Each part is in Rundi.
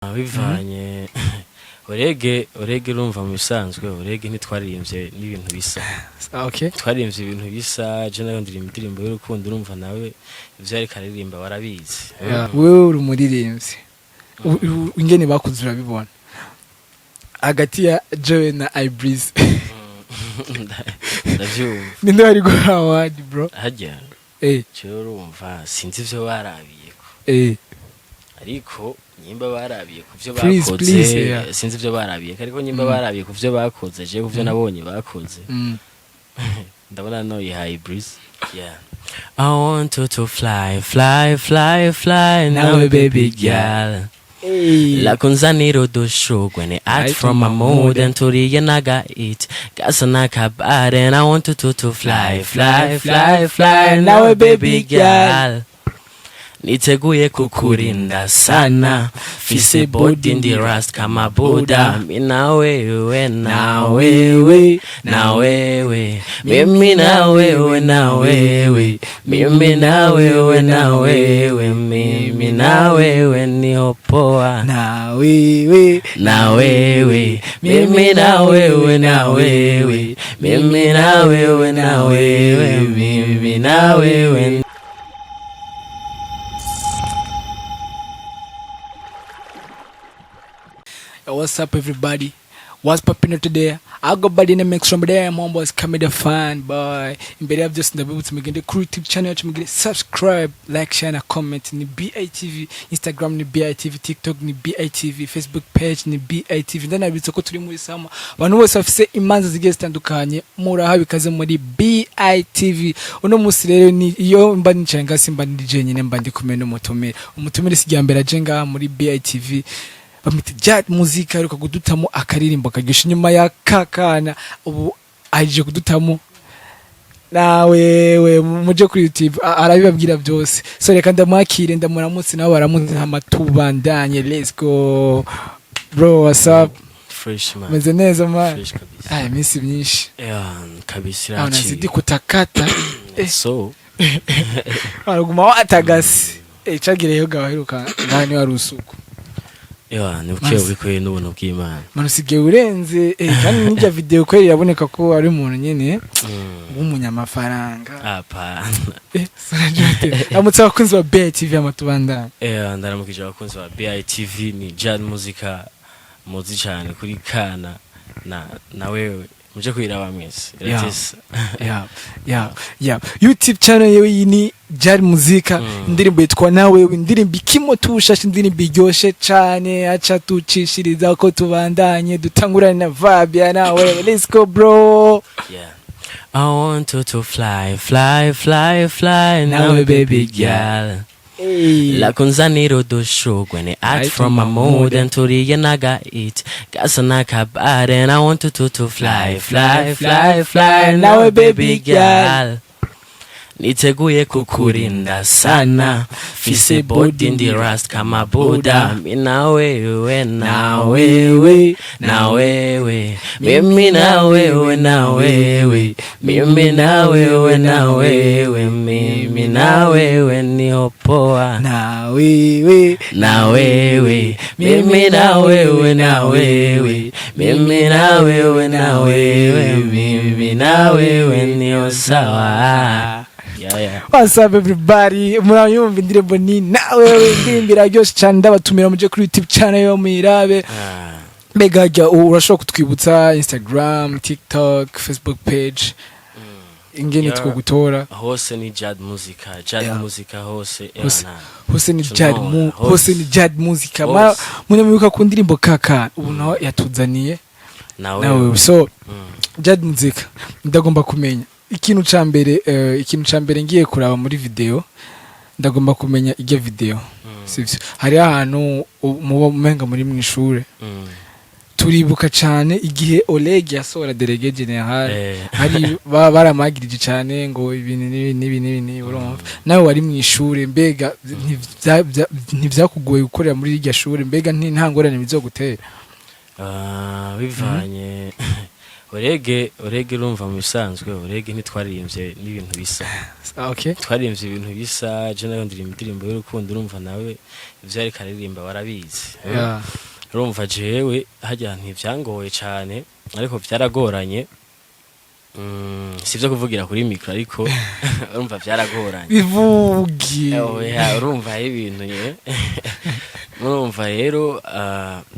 bivanye orege urumva mu bisanzwe orege ntitwaririmbye n'ibintu bisa Okay. twaririmbye ibintu bisa je nayo ndirimba indirimbo y'urukundo urumva nawe ivyo ariko aririmba warabizi Wewe uri umuririmbyi. Ingene bakuze urabibona. Hagati ya Joe na Ibreeze. ndavyumva Ninde wari guha award bro? harya cyo urumva sinzi ivyo barabiyeko ariko nyimba barabiye kuvyo bakoze sinzi ivyo barabiye ariko nyimba barabiye kuvyo bakoze je kuvyo nabonye bakoze ndabona no yihaye Ibreeze. I want you to fly fly fly fly now baby girl La kunzaniro doshogwe ne act from my mood and turiye naga it gasana kabare and I want you to fly fly fly fly now baby girl Niteguye kukurinda sana Fise body ndi rust kama Buddha Mina wewe na wewe na wewe Mimi na wewe na wewe Mimi na wewe na wewe Mimi na wewe ni opoa Na wewe na wewe Mimi na wewe na wewe Mimi na wewe na wewe Mimi na wewe What's up everybody? What's popping up today? I got body in the mix from there. Mambo is coming the fan boy. Imbere y'avyo ndabibutse mugende kuri YouTube channel yacu mugende subscribe, like, share na comment ni BITV, Instagram ni BITV, TikTok ni BITV, Facebook page ni BITV. Ndanabitse ko turi muri sama. Abantu bose bafise imanza zigiye zitandukanye muraha bikaze muri BITV. Uno musi rero ni iyo mba nicanga simba ndije nyine mba ndi kumwe n'umutumire. Umutumire sijyambera jenga muri BITV. Bamite Jad muzika ariko kudutamo akaririmbo kagisha nyuma ya kakana ubu aje kudutamo nawe muje kuri YouTube arabibabwira byose so reka ndamwakire ndamuramutse nawe baramutse amatubandanye let's go bro what's up fresh man meze neza man fresh kabisa minsi myinshi kabisa nazidi kutakata so araguma watagasi cagireyo gaheruka ngani warusuku nibuke ubikoye n'ubuntu bw'Imana manusige urenze kandi n'ijya video kweri yaboneka ko ari umuntu nyene w'umunyamafaranga apa amutse abakunzi ba BITV amatubandana ndaramukije abakunzi ba BITV ni Jad muzika muzi cyane kuri kana na wewe muje kwiraba mwese YouTube channel yewe ni Jad muzika indirimbo yitwa nawe indirimbo ikimotusha indirimbo iryoshe cyane acha tucishiriza ko tubandanye dutangurana na vibe nawe let's go bro I want you to fly fly fly fly now baby girl La kunzaniro doshogwe ne act from my mood and turiye naga it gasana kabare and I want you to fly fly fly fly now baby girl Niteguye kukurinda sana Fise body ndi rust kama Buddha Mina wewe na wewe na wewe Mimi na wewe na wewe Mimi na wewe na wewe Mimi na wewe ni opoa na wewe na wewe Mimi na wewe na wewe Mimi na wewe na wewe Mimi na wewe ni osawa What's up everybody? Murayumva indirimbo ni nawe indirimbo iraryoshe cyane ndabatumira muje kuri YouTube channel yo mirabe. Mbega jya urashobora kutwibutsa Instagram, TikTok, Facebook page. Ingene twogutora. Hose ni Jad muzika, muzika hose hose ni Jad muzika. Munyamuka ku ndirimbo kaka ubu nawe yatuzaniye. Nawe so Jad muzika ndagomba kumenya ikintu cambere ngiye kuraba muri video ndagomba kumenya ijya video sivyo hari ahantu mumenga muri mwishure turibuka cyane igihe Oleg yasora délégué général hari baramagirije cyane ngo ibintu nibi urumva nawe wari mwishure mbega ntivyakugoye gukorera muri iryo shure mbega ntangorane bizogutera bivanye Orege urumva mu bisanzwe Orege ntitwaririmbye n'ibintu bisa. Okay. Twaririmbye ibintu bisa, je nayo ndirimba indirimbo y'urukundo urumva nawe ivyo ari karirimba warabizi. Yeah. Urumva jewe hajya ntivyangoye cyane ariko vyaragoranye. Sivyo kuvugira kuri micro ariko urumva vyaragoranye. Bivugi. Oya urumva ibintu nye. Urumva rero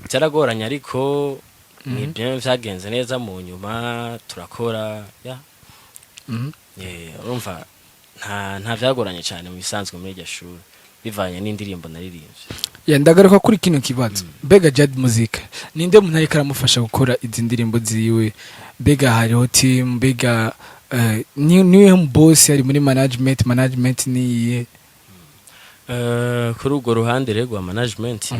vyaragoranye ariko ni bien vyagenze neza mu nyuma turakora ya. Urumva nta vyagoranye cyane mu bisanzwe muri iryo shuri bivanye n'indirimbo naririmbye. Ndagaruka kuri kino kibazo. Bega Jad Muzika ninde umuntu ariko aramufasha gukora izi ndirimbo ziwe? Bega hariho team, bega niwe boss ari muri management niye? Kuri urwo ruhande rego management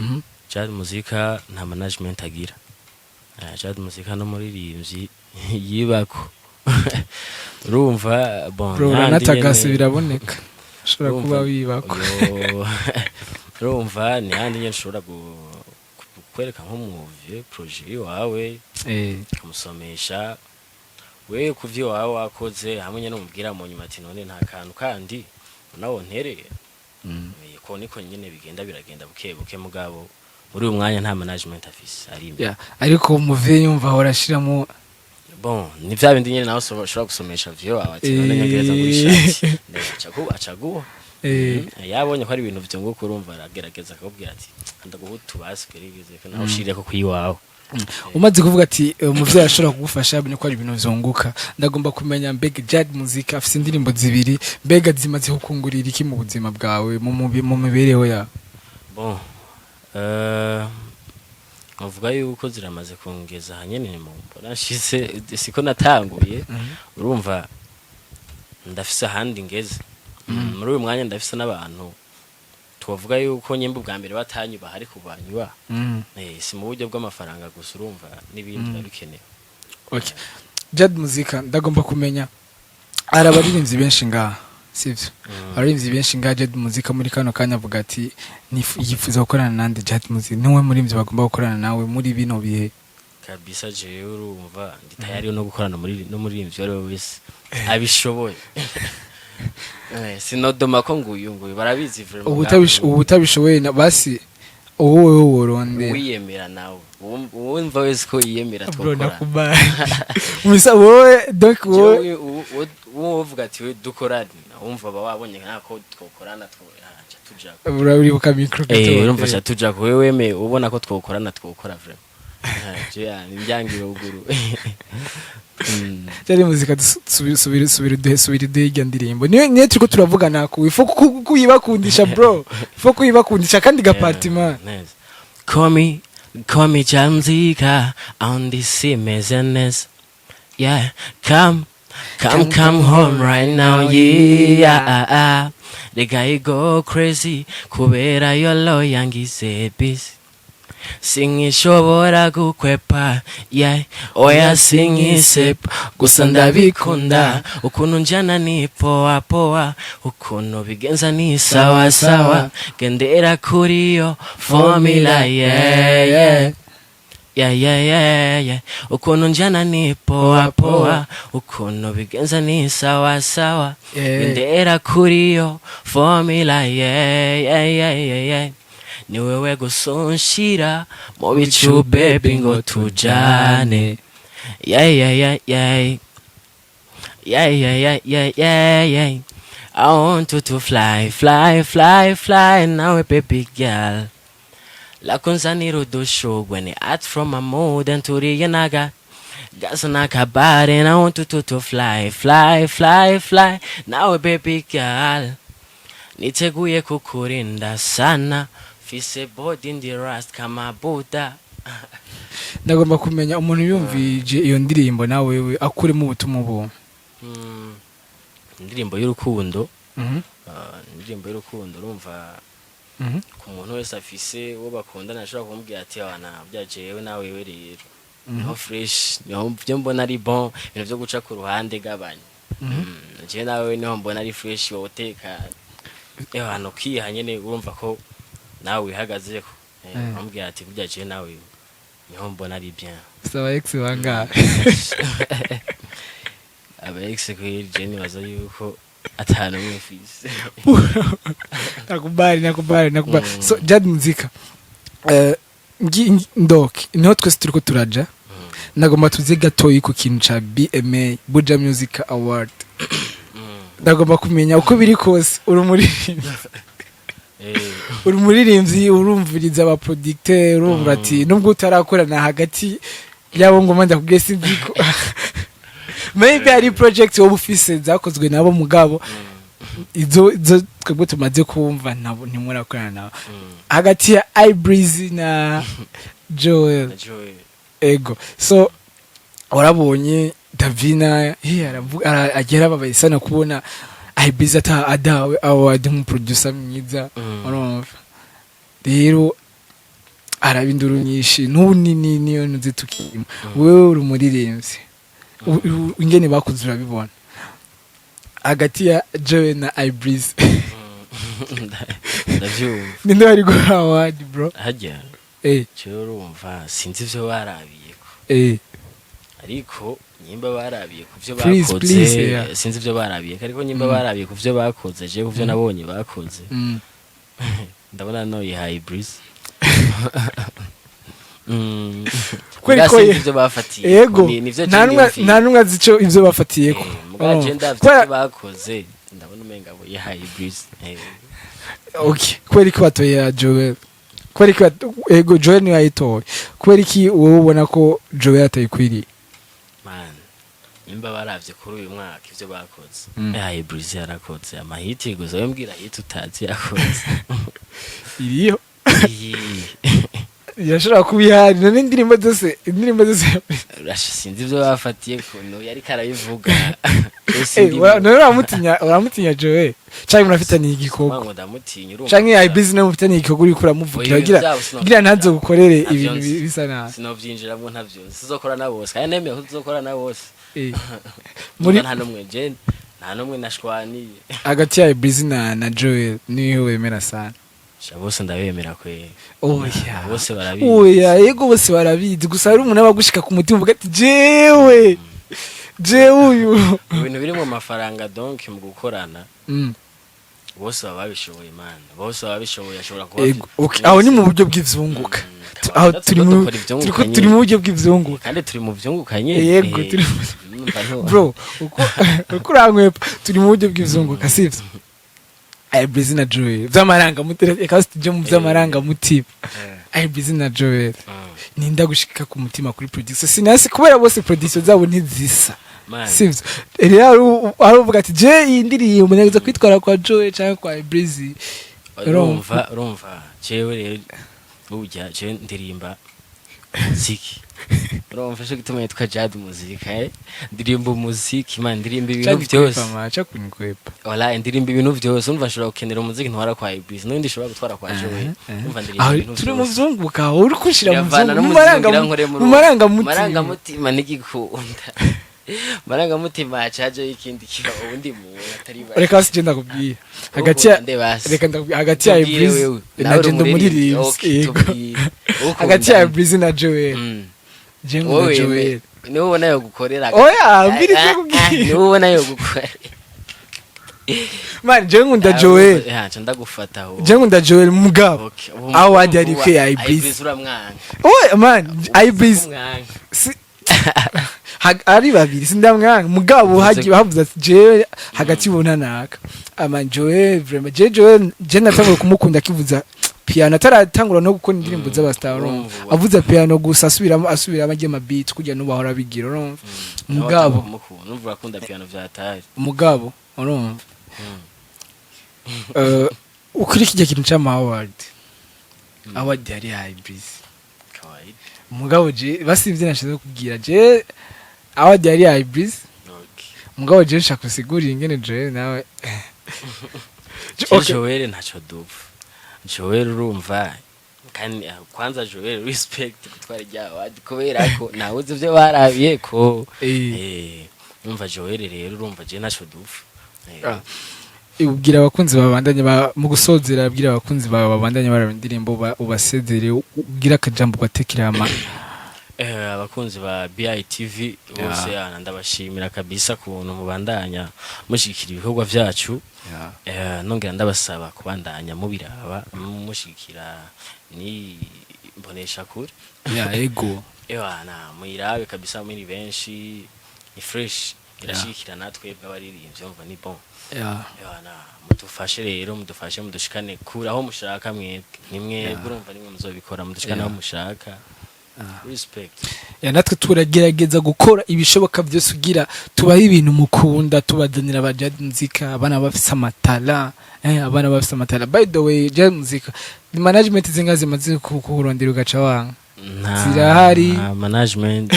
Jad Muzika nta management agira. Jad Muzika no muririmbyi yibako. Urumva bon natagase biraboneka ushobora kuba wibako. Urumva ni handi nyene ushobora kwereka nko mu projet wawe kumusomesha we kuvyo wawe wakoze hamwe nyene umubwira mu nyuma ati none nta kantu kandi nawo ntereye. Ko niko nyene biragenda buke mugabo muri uyu mwanya nta management afise ari imbere. Ariko umuve yumva horashiramo bon ni vya bindi nyene nawe ushobora gusomesha vyo wawe ati none nyongeza kuri shati acaguha. Yabonye ko ari ibintu vyunguka urumva aragerageza akabwira ati ndaguhutu baskerigeze ko nawe ushire ko kwiwawe. Umaze kuvuga ati umuvyeyi ashobora kugufasha abone ko ari ibintu vyunguka, ndagomba kumenya Bega Jad Muzika afise indirimbo zibiri, Bega zimaze kukungurira iki mu buzima bwawe mu mibereho yawe? Bon avuga yuko ziramaze kongeza hanyene mu mbona shise siko natanguye. Urumva ndafise handi ngeze muri uyu mwanya ndafise n'abantu tuvuga yuko nyimba bwa mbere batanyuba hari kubanyuba si mu buryo bw'amafaranga gusa urumva n'ibindi babikenewe. Okay. Jad Muzika ndagomba kumenya arabaririmbyi benshi ngaha sivyo? Abaririmbyi benshi ngaha Jad Muzika muri kano kanya avuga ati yifuza gukorana nande Jad Muzika niwe muririmbyi bagomba gukorana nawe muri bino bihe kabisa. Jewe urumva ndi tayari no gukorana no muririmbyi wari wese abishoboye. Sinodoma ko nguyu barabizi vraiment ubutabishoboye basi wowe woronde wiyemera nawe wumva wese ko yiyemera twakora. Umisa wowe donc wowe uvuga ati we dukorane wumva wabonye nkako twokorana tuja uribuka micro urumva cha tuja ko wewe ubona ko twokorana twokora vraiment je ya njangiro uguru. Jad Muzika subira duhe ndirimbo niyo turiko turavugana ku ifo kuyibakundisha bro, ifo kuyibakundisha kandi gapartima. Call me Jad Muzika on this business. Yeah, come home right now. Yeah, the guy go crazy kubera yolo yangize busy. Singishobora gukwepa oya singisepa gusa ndabikunda ukuntu njana ni poa ukuntu bigenza ni sawa gendera kuri yo formula ukuntu njana ni poa ukuntu bigenza ni sawa gendera kuri yo formula ni wewe gusonshira mu bicu baby ngo tujane. I want you to fly now baby girl. La kunzaniro do show when it out from my mood and to the yanaga gasana kabare. I want you to fly now baby girl. Niteguye kukurinda sana fise body in the rust kama Buddha. Ndagomba kumenya umuntu yumvije iyo ndirimbo nawe wewe akuremo ubutumwa bwo indirimbo y'urukundo. Indirimbo y'urukundo urumva ku muntu wese afise wo bakunda nashobora kumubwira ati abana byajewe nawe wewe rero no fresh no byo mbona ari bon ibintu byo guca ku ruhande gabanya. Je nawe niho mbona ari fresh woteka hano kwiha nyene urumva ko nawe wihagazeko amubwira ati byajewe nawe niho mbona ari bien. Saba ex wanga. Aba ex kweli Jenny baza yuko atanu mwifise. Nakubali. So Jad Muzika. Ndoki niho twese turiko turaja. Nagomba tuze gatoyi ku kintu ca BMA Buja Music Award. Nagomba kumenya uko biri kose uri muririmbyi urumviriza aba producteur urumva ati nubwo utarakorana hagati yabo ngoma ndakubwiye sinziko maybe ari project wo bufise zakozwe nabo mugabo izo twebwe tumaze kumva nabo ntimurakorana nabo hagati ya iBreezy na Joel ego so warabonye Davina agera babaye sana kubona iBreezy adawe award mu producer mwiza urumva rero arabinduru nyinshi n'ubunini niyo nzi tukimo wewe uri muririmbyi ingene bakuze urabibona hagati ya Joel na iBreezy ndavyumva ninde wari go award bro hajya cyo urumva sinzi ivyo barabiyeko ariko nyimba barabiye kuvyo bakoze sinzi ivyo barabiye ariko nyimba barabiye kuvyo bakoze je kuvyo nabonye bakoze ndabona no yihaye iBreezy kweli ko ivyo bafatiye yego nta numwe zico ivyo bafatiyeko mugaje ndavyo bakoze ndabona umenga bo yihaye iBreezy okay kweli ko batoye Joel kweli ko ego Joel ni ayitoye kweli ki wowe ubona ko Joel atayikwiriye imba baravye kuri uyu mwaka ivyo bakoze iBreezy yarakoze amahiti gusa yombwira hit utazi yakoze iriyo yashobora kubihari none indirimbo zose sinzi ivyo bafatiye kuno yari karabivuga uramutinya Joel canke murafitaniye igikoko canke iBreezy nawe mufitaniye igikoko uriko uramuvugira gira ntazo gukorere ibintu bisa nabi sinovyinjiramo ntavyo sizokora na bose kandi nemeye ko tuzokora na bose muri nta numwe nashwaniye hagati ya iBreezy na Joel niyo wemera sana bose ndabemera kwe bose barabizi yego bose barabizi gusa hari umuntu abagushika ku mutima uvuga ati jewe uyu ibintu biri mu mafaranga donc mu gukorana bose baba babishoboye man bose baba babishoboye ashobora kuba aho ni mu buryo bw'ivyunguka aho turi mu buryo bw'ivyunguka kandi turi mu vyungukanye yego turi bro uko urankwepa turi mu buryo bw'ivyunguka sivyo iBreezy na Joel vyamaranga mutima eka studio mu vyamaranga mutima iBreezy na Joel ninda gushika ku mutima kuri producer sinasi kubera bose producer zabo ntizisa sivyo rero aruvuga ati je indiriye umunyagiza kwitwara kwa Joel cyangwa kwa iBreezy urumva jewe rero burya je ndirimba muziki urumva cyo gituma yitwa Jad Muzika ndirimba umuziki man ndirimba ibintu byose acha kunikwepa wala ndirimba ibintu byose umva shobora gukenera umuziki ntwara kwa iBreezy no ndishobora gutwara kwa Joel umva ndirimba ibintu turi mu zunguka uri kushira mu maranga mutima nigikunda maranga mutima acaje ikindi kiba ubundi mu atari ba reka sigenda kubwira hagati ya iBreezy na Jendo muri Reels hagati ya iBreezy na Joel Jengo na Joel niwe ubona yo gukorera mbiri cyo kubwira niwe ubona yo gukorera man Jengo nda Joel ndagufata ho Jengo nda Joel mugabo aho wadi ari kwe ya iBreezy uramwana man iBreezy ari babiri sindamwanga mugabo hagiye bavuze ati je hagati y'ubunanaka ama Joel vraiment Joel je natanguye kumukunda kivuza piano ataratangura no gukora indirimbo z'abastar avuza piano gusa asubira amagema beat kujya no bahora bigira urumva mugabo numva akunda piano vya tari mugabo urumva ukuri kijya kintu cy'ama award yari iBreezy kawaida mugabo je basivye nashize kubwira je award yari iBreezy mugabo je nshaka kusigura ingene Joel nawe Joel ntacho dupfa Joel urumva kandi kwanza Joel respect gutwara ryawe kubera ko nawuze byo barabiye ko urumva Joel rero urumva je ntacho dupfa ubwira abakunzi babandanye mu gusozera abwira abakunzi babandanye baraba indirimbo ubasezere ubwira akajambo batekirama abakunzi ba BITV bose ndabashimira kabisa kuntu mubandanya mushigikira ibikorwa vyacu nongera ndabasaba kubandanya mubiraba mushigikira ni mbonesha kure ego muyirabe kabisa muri benshi ni fresh irashigikira natwe bw'abaririmbyi umva ni bon mudufashe rero mudushikane kure aho mushaka mwebwe nimwe urumva nimwe muzobikora mudushikane aho mushaka respect natwe turagerageza gukora ibishoboka byose ugira tubaho ibintu mukunda tubazanira aba Jad Muzika abana bafise amatala abana bafise amatala. By the way Jad Muzika ni management zinga zimaze kurondera ugaca wanga zirahari management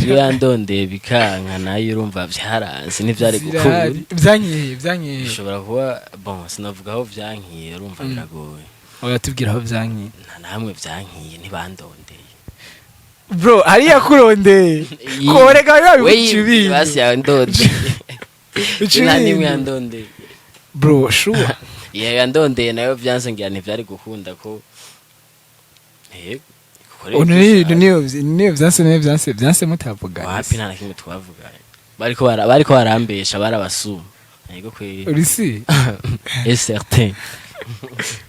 yandonde bikanka nayo urumva byaranze n'ivyari gukura byankiye bishobora kuba bon sinavuga aho byankiye urumva biragoye tubwira aho byankiye nta namwe byankiye ntibandondeye bro hariya kurondeye korega yabicubiye basi yandonde nta nimwe yandondeye bro sure yandondeye nayo byanse ngira ntivyari gukunda ko niyo vyanse mutavuga wapi nta nakimwe twavuganye bariko barambesha barabasuma yego kweri urisi certain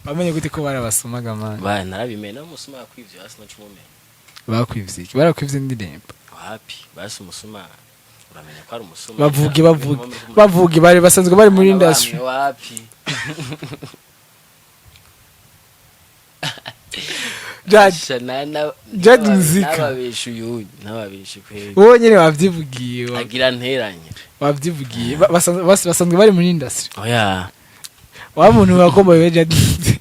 bamenye gute ko barabasumaga man narabimena umusuma yakwivye hasi no cumume bakwivye iki barakwivye indirimbo wapi basi umusuma uramenya ko ari umusuma bavuge bari basanzwe bari muri industry wapi Jad Muzika n'ababeshu kweri wowe nyene wavyivugiye agira nteranye wavyivugiye basanzwe bari muri industry oya wa muntu bakomboye Jad Muzika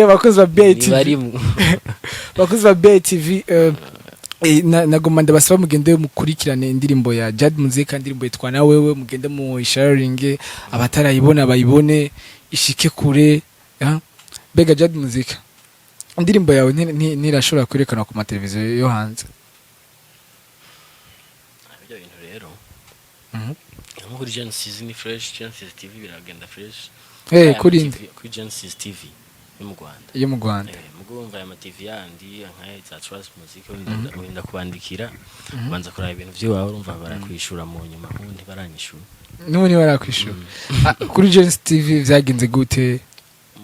bakoze ba BITV bakoze ba BITV nagomba ndabasaba mugende mukurikirane indirimbo ya Jad Muzika indirimbo yitwa na wewe mugende mu sharing abatarayibona bayibone ishike kure Bega Jad Muzika indirimbo yawe ntirashobora kwerekana ku mateleviziyo yo hanze ibyo bintu rero nko kuri Genesis ni fresh Genesis TV biragenda fresh kuri Genesis TV yo mu Rwanda mugumva ya TV yandi nka za Trust Music wenda kubandikira banza kuraba ibintu by'iwawe urumva barakwishura mu nyuma ubundi baranyishura n'ubundi barakwishura kuri Genesis TV byagenze gute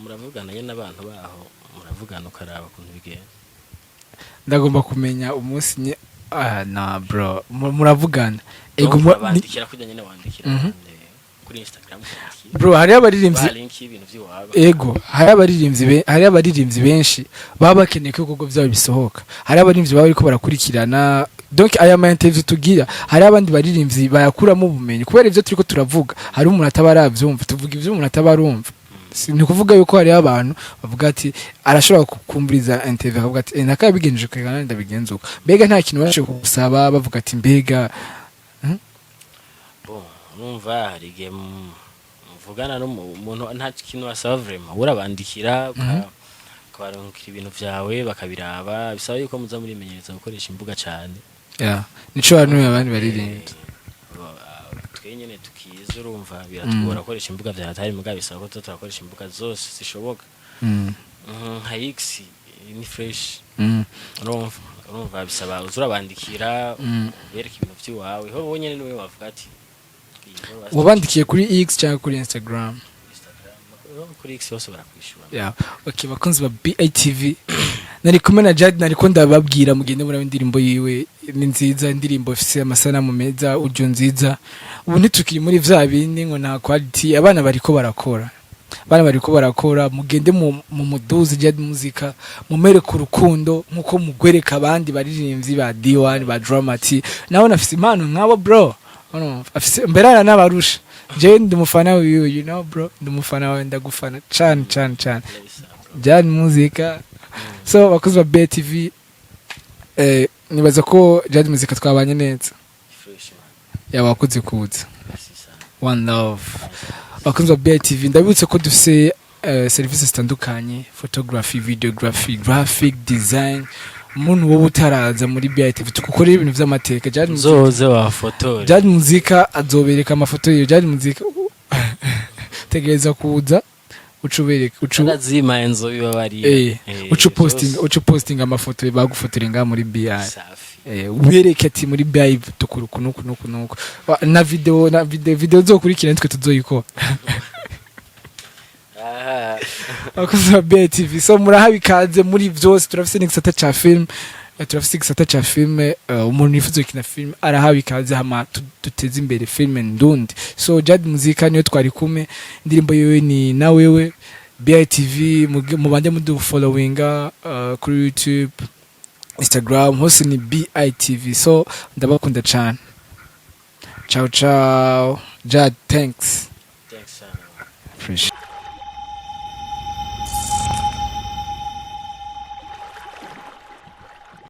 muravugana n'abantu baho muravugana ukaraba kuntu bigenda ndagomba kumenya umunsi na bro muravugana ego bandikira kujya nyine wandikira kuri Instagram bro hari abaririmbyi ego hari abaririmbyi benshi baba bakeneye ko gogo byabo bisohoka hari abaririmbyi baba ariko barakurikirana donc aya ma interview tugira hari abandi baririmbyi bayakuramo ubumenyi kubera ivyo turiko turavuga hari umuntu atabaravyumva tuvuga ivyo umuntu atabarumva ni kuvuga yuko hari abantu bavuga ati arashobora kukumburiza interview akavuga ati nakabigenje kwegana ndabigenzuka mbega nta kintu bashe kusaba bavuga ati mbega numva hari igihe mvugana n'umuntu nta kintu basaba vraiment urabandikira ukabarunkira ibintu vyawe bakabiraba bisaba yuko muza muri menyereza gukoresha imbuga cyane nico abantu abandi baririmba twenyene tukiza urumva biratugora gukoresha imbuga vya hatari muga bisaba ko turakoresha imbuga zose zishoboka nka X ni fresh urumva bisaba uzurabandikira bereka ibintu vyiwawe ho wonyene niwe wavuga ati wabandikiye kuri X cyangwa kuri Instagram kuri X yose barakwishura okay bakunzi ba BITV nari kumwe na Jad nariko ndababwira mugende muri indirimbo yiwe ni nziza indirimbo ifise amasanamu meza ujo nziza ubu nitukiri muri vya bindi ngo nta quality abana bariko barakora mugende mu muduzi Jad Muzika mumere ku rukundo nkuko mugwereka abandi baririmbyi ba D1 ba Dramati naho nafise impano nkabo bro afise mberana n'abarusha je ndi mufana wiwe you know bro ndi mufana wawe ndagufana cyane Jad Muzika so bakoze ba BITV nibaza ko Jad Muzika twabanye neza yabakoze kuza one love bakoze ba BITV ndabutse ko dufise services zitandukanye photography videography graphic design umuntu wowe utaraza muri BITV tukukorera ibintu vy'amateka Jad Muzika zoze wa foto Jad Muzika azobereka amafoto yo Jad Muzika tegereza kuza ucubereka urazima enzo biba bari ucu posting amafoto bagufotora nga muri BI ubereke ati muri BI tukuru kunuku na video zokurikira nitwe tuzoyikora akoze BI TV so murahabikaze muri byose turafise n'igisata ca film turafise igisata ca film umuntu yifuza kina film arahabikaze hama duteze imbere film ndundi so Jad Muzika niyo twari kume indirimbo yewe ni na wewe BI TV mubande mudu followinga kuri YouTube Instagram hose ni BI TV so ndabakunda cyane ciao Jad thanks Fresh.